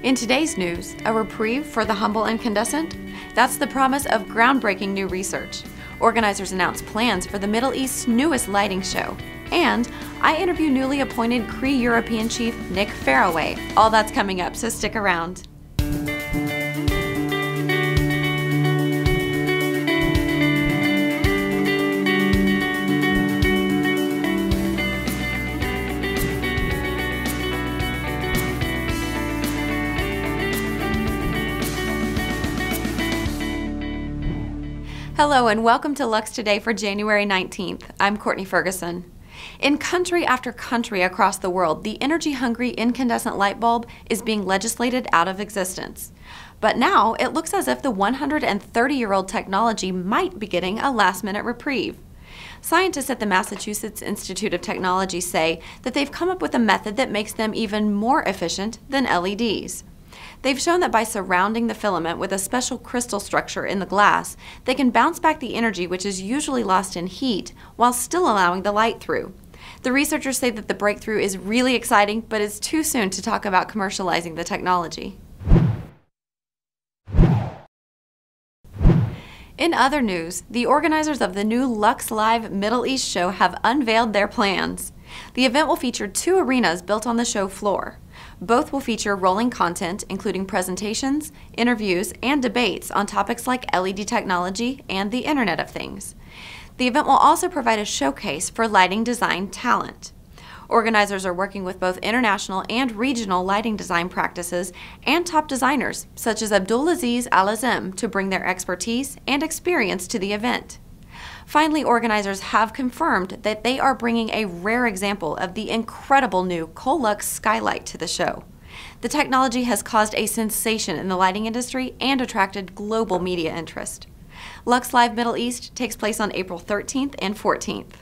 In today's news, a reprieve for the humble incandescent? That's the promise of groundbreaking new research. Organizers announce plans for the Middle East's newest lighting show. And I interview newly appointed Cree European Chief Nick Farraway. All that's coming up, so stick around. Hello and welcome to Lux Today for January 19th. I'm Courtney Ferguson. In country after country across the world, the energy-hungry incandescent light bulb is being legislated out of existence. But now it looks as if the 130-year-old technology might be getting a last-minute reprieve. Scientists at the Massachusetts Institute of Technology say that they've come up with a method that makes them even more efficient than LEDs. They've shown that by surrounding the filament with a special crystal structure in the glass, they can bounce back the energy which is usually lost in heat while still allowing the light through. The researchers say that the breakthrough is really exciting, but it's too soon to talk about commercializing the technology. In other news, the organizers of the new LuxLive Middle East show have unveiled their plans. The event will feature 2 arenas built on the show floor. Both will feature rolling content, including presentations, interviews, and debates on topics like LED technology and the Internet of Things. The event will also provide a showcase for lighting design talent. Organizers are working with both international and regional lighting design practices and top designers, such as Abdulaziz Al-Azim, to bring their expertise and experience to the event. Finally, organizers have confirmed that they are bringing a rare example of the incredible new Colux skylight to the show. The technology has caused a sensation in the lighting industry and attracted global media interest. LuxLive Middle East takes place on April 13th and 14th.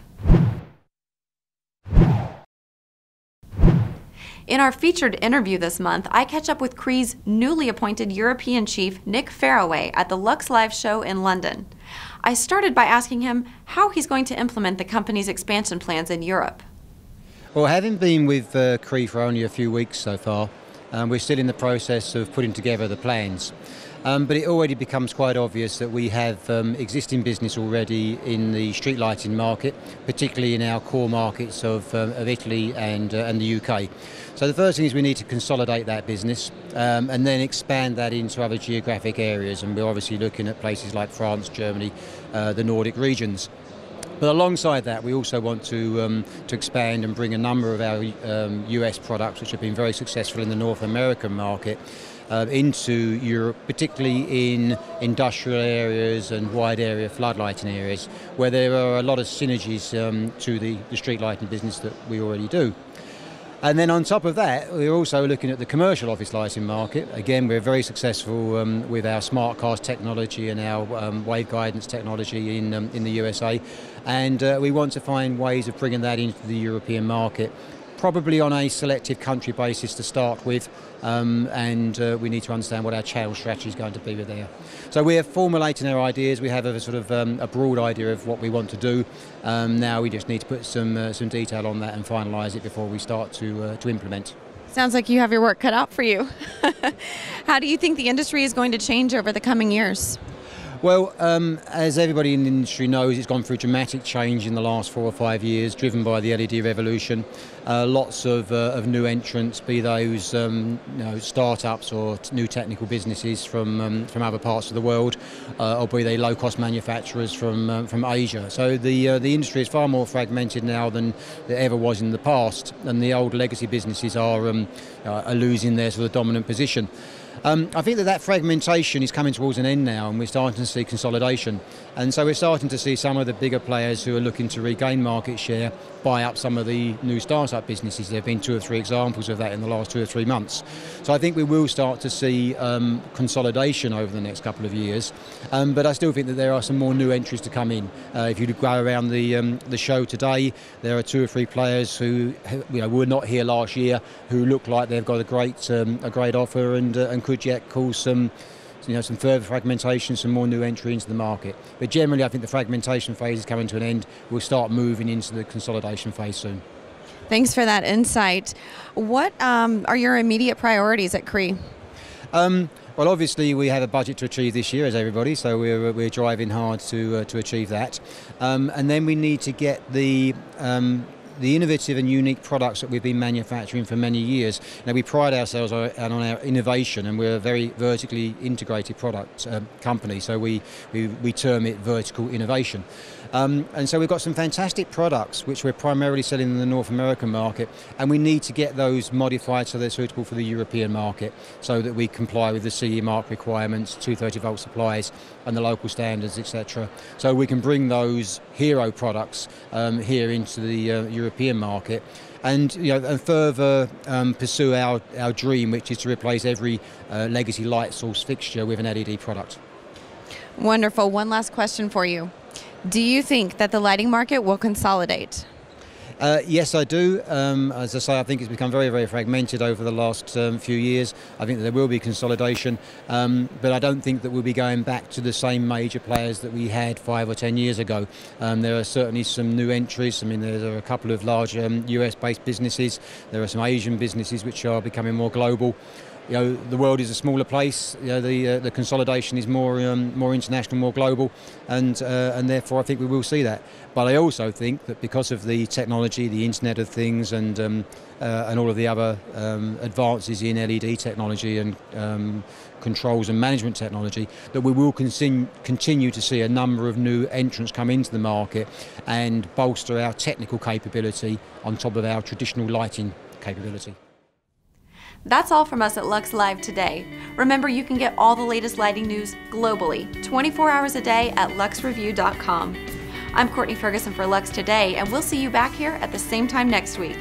In our featured interview this month, I catch up with Cree's newly appointed European Chief Nick Farraway at the LuxLive show in London. I started by asking him how he's going to implement the company's expansion plans in Europe. Well, having been with Cree for only a few weeks so far, we're still in the process of putting together the plans. But it already becomes quite obvious that we have existing business already in the street lighting market, particularly in our core markets of Italy and the UK. So the first thing is we need to consolidate that business and then expand that into other geographic areas. And we're obviously looking at places like France, Germany, the Nordic regions. But alongside that, we also want to expand and bring a number of our US products, which have been very successful in the North American market, into Europe, particularly in industrial areas and wide area floodlighting areas, where there are a lot of synergies to the street lighting business that we already do. And then on top of that, we're also looking at the commercial office lighting market. Again, we're very successful with our smart cast technology and our wave guidance technology in the USA. And we want to find ways of bringing that into the European market, probably on a selective country basis to start with, and we need to understand what our channel strategy is going to be with there. So we're formulating our ideas. We have a sort of a broad idea of what we want to do. Now we just need to put some detail on that and finalise it before we start to implement. Sounds like you have your work cut out for you. How do you think the industry is going to change over the coming years? Well, as everybody in the industry knows, it's gone through dramatic change in the last 4 or 5 years, driven by the LED revolution. Lots of new entrants, be those startups or new technical businesses from other parts of the world, or be they low-cost manufacturers from Asia. So the industry is far more fragmented now than it ever was in the past, and the old legacy businesses are losing their sort of dominant position. I think that fragmentation is coming towards an end now, and we're starting to see consolidation. And so we're starting to see some of the bigger players who are looking to regain market share buy up some of the new startup businesses. There have been 2 or 3 examples of that in the last 2 or 3 months. So I think we will start to see consolidation over the next couple of years. But I still think that there are some more new entries to come in. If you go around the show today, there are 2 or 3 players who were not here last year, who look like they've got a great offer and could yet cause some further fragmentation, some more new entry into the market. But generally, I think the fragmentation phase is coming to an end. We'll start moving into the consolidation phase soon. Thanks for that insight. What are your immediate priorities at Cree? Well, obviously we have a budget to achieve this year, as everybody, so we're driving hard to achieve that. And then we need to get the innovative and unique products that we've been manufacturing for many years. Now, we pride ourselves on our innovation, and we're a very vertically integrated product company, so we term it vertical innovation. And so we've got some fantastic products which we're primarily selling in the North American market, and we need to get those modified so they're suitable for the European market, so that we comply with the CE mark requirements, 230 volt supplies and the local standards, etc. So we can bring those hero products here into the European market, and and further pursue our dream, which is to replace every legacy light source fixture with an LED product. Wonderful. One last question for you. Do you think that the lighting market will consolidate? Yes, I do. As I say, I think it's become very, very fragmented over the last few years. I think that there will be consolidation, but I don't think that we'll be going back to the same major players that we had 5 or 10 years ago. There are certainly some new entries. I mean, there are a couple of large US-based businesses. There are some Asian businesses which are becoming more global. The world is a smaller place. The consolidation is more international, more global, and therefore I think we will see that. But I also think that because of the technology, the Internet of Things, and all of the other advances in LED technology and controls and management technology, that we will continue to see a number of new entrants come into the market and bolster our technical capability on top of our traditional lighting capability. That's all from us at LuxLive Today. Remember, you can get all the latest lighting news globally, 24 hours a day at luxreview.com. I'm Courtney Ferguson for Lux Today, and we'll see you back here at the same time next week.